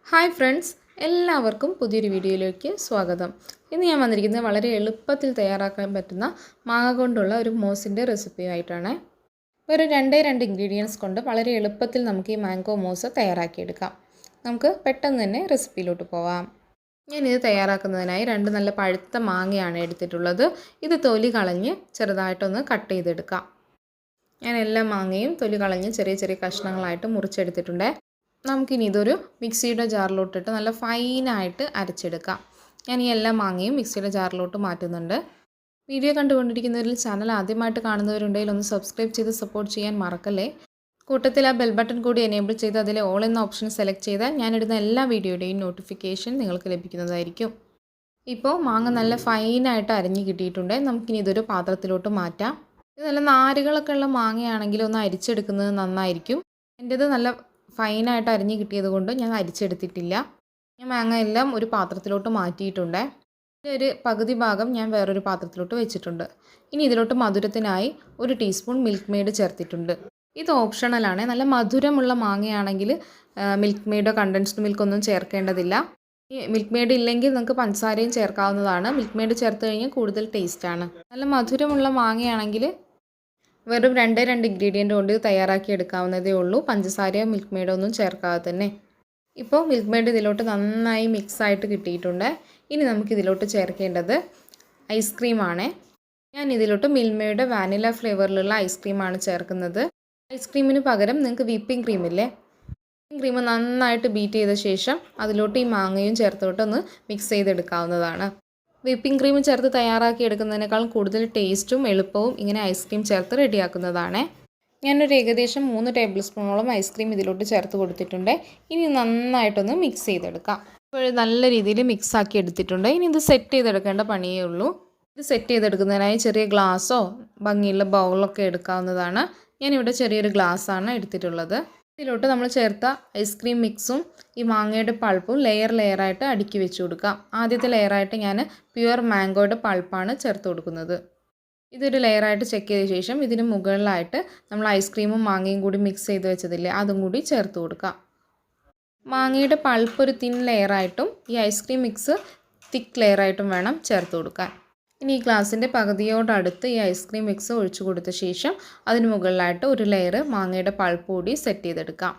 Hi friends, എല്ലാവർക്കും പുതിയൊരു വീഡിയോയിലേക്ക് സ്വാഗതം. ഇന്ന് ഞാൻ വന്നിരിക്കുന്നത് വളരെ എളുപ്പത്തിൽ തയ്യാറാക്കാൻ പറ്റുന്ന മാങ്ങ കൊണ്ടുള്ള ഒരു മോസിൻ്റെ റെസിപ്പിയായിട്ടാണ്. വെറും രണ്ട് ഇൻഗ്രീഡിയൻസ് കൊണ്ട് വളരെ എളുപ്പത്തിൽ നമുക്ക് ഈ മാംഗോ മോസ് തയ്യാറാക്കിയെടുക്കാം. നമുക്ക് പെട്ടെന്ന് തന്നെ റെസിപ്പിയിലോട്ട് പോവാം. ഞാനിത് തയ്യാറാക്കുന്നതിനായി രണ്ട് നല്ല പഴുത്ത മാങ്ങയാണ് എടുത്തിട്ടുള്ളത്. ഇത് തൊലി കളഞ്ഞ് ചെറുതായിട്ടൊന്ന് കട്ട് ചെയ്തെടുക്കാം. ഞാൻ എല്ലാ മാങ്ങയും തൊലി കളഞ്ഞ് ചെറിയ ചെറിയ കഷ്ണങ്ങളായിട്ട് മുറിച്ചെടുത്തിട്ടുണ്ട്. നമുക്കിനി ഇതൊരു മിക്സിയുടെ ജാറിലോട്ടിട്ട് നല്ല ഫൈനായിട്ട് അരച്ചെടുക്കാം. ഞാൻ ഈ എല്ലാ മാങ്ങയും മിക്സിയുടെ ജാറിലോട്ട് മാറ്റുന്നുണ്ട്. വീഡിയോ കണ്ടുകൊണ്ടിരിക്കുന്നവരിൽ ചാനൽ ആദ്യമായിട്ട് കാണുന്നവരുണ്ടെങ്കിൽ ഒന്ന് സബ്സ്ക്രൈബ് ചെയ്ത് സപ്പോർട്ട് ചെയ്യാൻ മറക്കല്ലേ. കൂട്ടത്തിൽ ആ ബെൽ ബട്ടൺ കൂടി എനേബിൾ ചെയ്ത് അതിലെ ഓൾ എന്ന ഓപ്ഷൻ സെലക്ട് ചെയ്താൽ ഞാനിടുന്ന എല്ലാ വീഡിയോയുടെയും നോട്ടിഫിക്കേഷൻ നിങ്ങൾക്ക് ലഭിക്കുന്നതായിരിക്കും. ഇപ്പോൾ മാങ്ങ നല്ല ഫൈനായിട്ട് അരിഞ്ഞ് കിട്ടിയിട്ടുണ്ട്. നമുക്കിനി ഇതൊരു പാത്രത്തിലോട്ട് മാറ്റാം. ഇത് നല്ല നാരുകളൊക്കെ ഉള്ള മാങ്ങയാണെങ്കിൽ ഒന്ന് അരിച്ചെടുക്കുന്നത് നന്നായിരിക്കും. എൻ്റേത് നല്ല ഫൈനായിട്ട് അരിഞ്ഞ് കിട്ടിയത് കൊണ്ട് ഞാൻ അരിച്ചെടുത്തിട്ടില്ല. ഞാൻ മാങ്ങ എല്ലാം ഒരു പാത്രത്തിലോട്ട് മാറ്റിയിട്ടുണ്ട്. ഒരു പകുതി ഭാഗം ഞാൻ വേറൊരു പാത്രത്തിലോട്ട് വെച്ചിട്ടുണ്ട്. ഇനി ഇതിലോട്ട് മധുരത്തിനായി 1 ടീസ്പൂൺ മിൽക്ക് മെയ്ഡ് ചേർത്തിട്ടുണ്ട്. ഇത് ഓപ്ഷണലാണ്. നല്ല മധുരമുള്ള മാങ്ങയാണെങ്കിൽ മിൽക്ക് മെയ്ഡോ കണ്ടൻസ്ഡ് മിൽക്കൊന്നും ചേർക്കേണ്ടതില്ല. ഈ മിൽക്ക് മെയ്ഡ് ഇല്ലെങ്കിൽ നമുക്ക് പഞ്ചസാരയും ചേർക്കാവുന്നതാണ്. മിൽക്ക് മെയ്ഡ് ചേർത്ത് കഴിഞ്ഞാൽ കൂടുതൽ ടേസ്റ്റാണ്. നല്ല മധുരമുള്ള മാങ്ങയാണെങ്കിൽ വെറും രണ്ട് ഇൻഗ്രീഡിയൻ്റ് കൊണ്ട് തയ്യാറാക്കി എടുക്കാവുന്നതേ ഉള്ളൂ. പഞ്ചസാരയോ മിൽക്ക് മെയ്ഡോ ഒന്നും ചേർക്കാതെ തന്നെ. ഇപ്പോൾ മിൽക്ക് മെയ്ഡ് ഇതിലോട്ട് നന്നായി മിക്സായിട്ട് കിട്ടിയിട്ടുണ്ട്. ഇനി നമുക്കിതിലോട്ട് ചേർക്കേണ്ടത് ഐസ്ക്രീമാണ്. ഞാൻ ഇതിലോട്ട് മിൽമയുടെ വാനില ഫ്ലേവറിലുള്ള ഐസ്ക്രീമാണ് ചേർക്കുന്നത്. ഐസ്ക്രീമിന് പകരം നിങ്ങൾക്ക് വിപ്പിംഗ് ക്രീമില്ലേ, വിപ്പിംഗ് ക്രീം നന്നായിട്ട് ബീറ്റ് ചെയ്ത ശേഷം അതിലോട്ട് ഈ മാങ്ങയും ചേർത്തോട്ടൊന്ന് മിക്സ് ചെയ്തെടുക്കാവുന്നതാണ്. വിപ്പിംഗ് ക്രീം ചേർത്ത് തയ്യാറാക്കി എടുക്കുന്നതിനേക്കാളും കൂടുതൽ ടേസ്റ്റും എളുപ്പവും ഇങ്ങനെ ഐസ്ക്രീം ചേർത്ത് റെഡിയാക്കുന്നതാണ്. ഞാനൊരു ഏകദേശം 3 ടേബിൾ സ്പൂണോളം ഐസ്ക്രീം ഇതിലോട്ട് ചേർത്ത് കൊടുത്തിട്ടുണ്ട്. ഇനി നന്നായിട്ടൊന്ന് മിക്സ് ചെയ്തെടുക്കാം. ഇപ്പോൾ നല്ല രീതിയിൽ മിക്സാക്കി എടുത്തിട്ടുണ്ട്. ഇനി ഇത് സെറ്റ് ചെയ്തെടുക്കേണ്ട പണിയേ ഉള്ളൂ. ഇത് സെറ്റ് ചെയ്തെടുക്കുന്നതിനായി ചെറിയ ഗ്ലാസ്സോ ഭംഗിയുള്ള ബൗളൊക്കെ എടുക്കാവുന്നതാണ്. ഞാനിവിടെ ചെറിയൊരു ഗ്ലാസ്സാണ് എടുത്തിട്ടുള്ളത്. ഇതിലോട്ട് നമ്മൾ ചേർത്ത ഐസ്ക്രീം മിക്സും ഈ മാങ്ങയുടെ പൾപ്പും ലെയറായിട്ട് അടുക്കി വെച്ച് കൊടുക്കാം. ആദ്യത്തെ ലെയറായിട്ട് ഞാൻ പ്യുവർ മാംഗോയുടെ പൾപ്പാണ് ചേർത്ത് കൊടുക്കുന്നത്. ഇതൊരു ലെയറായിട്ട് ചെക്ക് ചെയ്ത ശേഷം ഇതിന് മുകളിലായിട്ട് നമ്മൾ ഐസ്ക്രീമും മാങ്ങയും കൂടി മിക്സ് ചെയ്ത് വെച്ചതില്ലേ, അതും കൂടി ചേർത്ത് കൊടുക്കാം. മാങ്ങയുടെ പൾപ്പ് ഒരു തിൻ ലെയറായിട്ടും ഈ ഐസ്ക്രീം മിക്സ് തിക്ക് ലെയറായിട്ടും വേണം ചേർത്ത് കൊടുക്കാൻ. ഇനി ഈ ഗ്ലാസിൻ്റെ പകുതിയോടടുത്ത് ഈ ഐസ്ക്രീം മിക്സ് ഒഴിച്ചു കൊടുത്ത ശേഷം അതിന് മുകളിലായിട്ട് ഒരു ലെയർ മാങ്ങയുടെ പൾപ്പ് കൂടി സെറ്റ് ചെയ്തെടുക്കാം.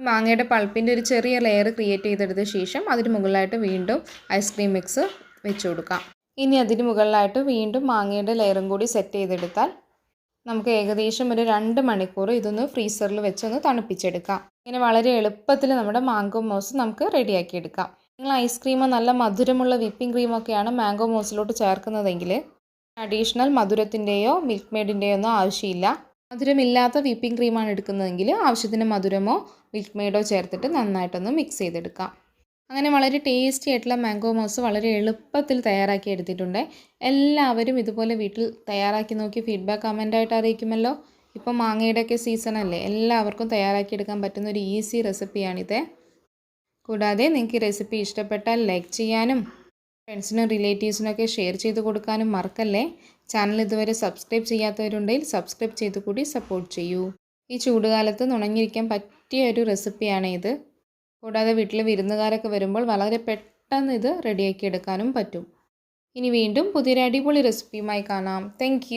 മാങ്ങയുടെ പൾപ്പിൻ്റെ ഒരു ചെറിയ ലെയർ ക്രിയേറ്റ് ചെയ്തെടുത്ത ശേഷം അതിന് മുകളിലായിട്ട് വീണ്ടും ഐസ്ക്രീം മിക്സ് വെച്ച് കൊടുക്കാം. ഇനി അതിന് മുകളിലായിട്ട് വീണ്ടും മാങ്ങയുടെ ലെയറും കൂടി സെറ്റ് ചെയ്തെടുത്താൽ നമുക്ക് ഏകദേശം ഒരു 2 മണിക്കൂർ ഇതൊന്ന് ഫ്രീസറിൽ വെച്ചൊന്ന് തണുപ്പിച്ചെടുക്കാം. ഇങ്ങനെ വളരെ എളുപ്പത്തിൽ നമ്മുടെ മാംഗോ മോസ് നമുക്ക് റെഡിയാക്കിയെടുക്കാം. നിങ്ങൾ ഐസ്ക്രീമോ നല്ല മധുരമുള്ള വിപ്പിംഗ് ക്രീമൊക്കെയാണ് മാംഗോ മോസിലോട്ട് ചേർക്കുന്നതെങ്കിൽ അഡീഷണൽ മധുരത്തിൻ്റെയോ മിൽക്ക് മെയ്ഡിൻ്റെയോ ഒന്നും ആവശ്യമില്ല. മധുരമില്ലാത്ത വിപ്പിംഗ് ക്രീമാണ് എടുക്കുന്നതെങ്കിൽ ആവശ്യത്തിന് മധുരമോ മിൽക്ക് മെയ്ഡോ ചേർത്തിട്ട് നന്നായിട്ടൊന്ന് മിക്സ് ചെയ്തെടുക്കാം. അങ്ങനെ വളരെ ടേസ്റ്റി ആയിട്ടുള്ള മാംഗോ മോസ് വളരെ എളുപ്പത്തിൽ തയ്യാറാക്കി എടുത്തിട്ടുണ്ട്. എല്ലാവരും ഇതുപോലെ വീട്ടിൽ തയ്യാറാക്കി നോക്കി ഫീഡ്ബാക്ക് കമൻ്റായിട്ട് അറിയിക്കുമല്ലോ. ഇപ്പോൾ മാങ്ങയുടെയൊക്കെ സീസണല്ലേ, എല്ലാവർക്കും തയ്യാറാക്കിയെടുക്കാൻ പറ്റുന്ന ഒരു ഈസി റെസിപ്പിയാണിത്. കൂടാതെ നിങ്ങൾക്ക് ഈ റെസിപ്പി ഇഷ്ടപ്പെട്ടാൽ ലൈക്ക് ചെയ്യാനും ഫ്രണ്ട്സിനും റിലേറ്റീവ്സിനൊക്കെ ഷെയർ ചെയ്ത് കൊടുക്കാനും മറക്കല്ലേ. ചാനൽ ഇതുവരെ സബ്സ്ക്രൈബ് ചെയ്യാത്തവരുണ്ടെങ്കിൽ സബ്സ്ക്രൈബ് ചെയ്ത് കൂടി സപ്പോർട്ട് ചെയ്യൂ. ഈ ചൂടുകാലത്ത് നുണഞ്ഞിരിക്കാൻ പറ്റിയ ഒരു റെസിപ്പിയാണ് ഇത്. കൂടാതെ വീട്ടിൽ വിരുന്നുകാരൊക്കെ വരുമ്പോൾ വളരെ പെട്ടെന്ന് ഇത് റെഡിയാക്കി എടുക്കാനും പറ്റും. ഇനി വീണ്ടും പുതിയൊരു അടിപൊളി റെസിപ്പിയുമായി കാണാം. താങ്ക്